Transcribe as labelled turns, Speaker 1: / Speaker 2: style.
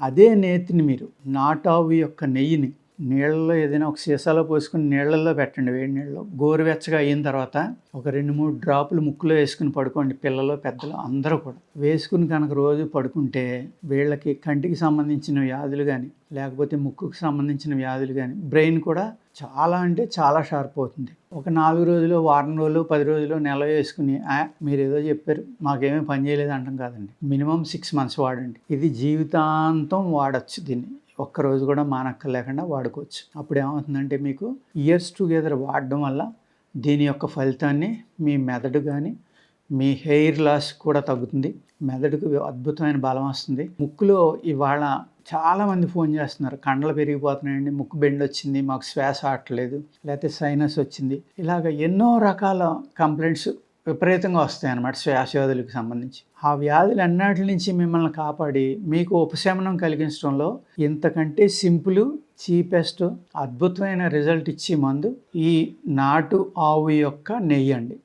Speaker 1: అదే నేతిని మీరు నాటావు యొక్క నెయ్యిని నీళ్ళలో ఏదైనా ఒక సీసాలో పోసుకుని నీళ్ళల్లో పెట్టండి, వేడి నీళ్ళలో. గోరువెచ్చగా అయిన తర్వాత ఒక 2-3 డ్రాపులు ముక్కులో వేసుకుని పడుకోండి. పిల్లలు పెద్దలు అందరూ కూడా వేసుకుని కనుక రోజు పడుకుంటే వీళ్ళకి కంటికి సంబంధించిన వ్యాధులు కానీ లేకపోతే ముక్కుకు సంబంధించిన వ్యాధులు కానీ, బ్రెయిన్ కూడా చాలా అంటే చాలా షార్ప్ అవుతుంది. ఒక 4 రోజులు, వారం రోజులు, 10 రోజులు, నెల వేసుకుని మీరు ఏదో చెప్పారు మాకేమీ పని చేయలేదు అంటాం కాదండి. మినిమం 6 months వాడండి. ఇది జీవితాంతం వాడచ్చు. దీన్ని ఒక్కరోజు కూడా మానక్కర్లేకుండా వాడుకోవచ్చు. అప్పుడు ఏమవుతుందంటే మీకు ఇయర్స్ టుగెదర్ వాడడం వల్ల దీని యొక్క ఫలితాన్ని మీ మెదడు కానీ మీ హెయిర్ లాస్ కూడా తగ్గుతుంది. మెదడుకు అద్భుతమైన బలం వస్తుంది. ముక్కులో ఇవాళ చాలామంది ఫోన్ చేస్తున్నారు, కండలు పెరిగిపోతున్నాయండి, ముక్కు బెండ్ వచ్చింది, మాకు శ్వాస ఆడట్లేదు, లేకపోతే సైనస్ వచ్చింది, ఇలాగ ఎన్నో రకాల కంప్లైంట్స్ విపరీతంగా వస్తాయి అన్నమాట శ్వాసవ్యాధులకు సంబంధించి. ఆ వ్యాధులు అన్నిటి నుంచి మిమ్మల్ని కాపాడి మీకు ఉపశమనం కలిగించడంలో ఇంతకంటే సింపుల్, చీపెస్ట్, అద్భుతమైన రిజల్ట్ ఇచ్చే మందు ఈ నాటు ఆవు యొక్క నెయ్యి అండి.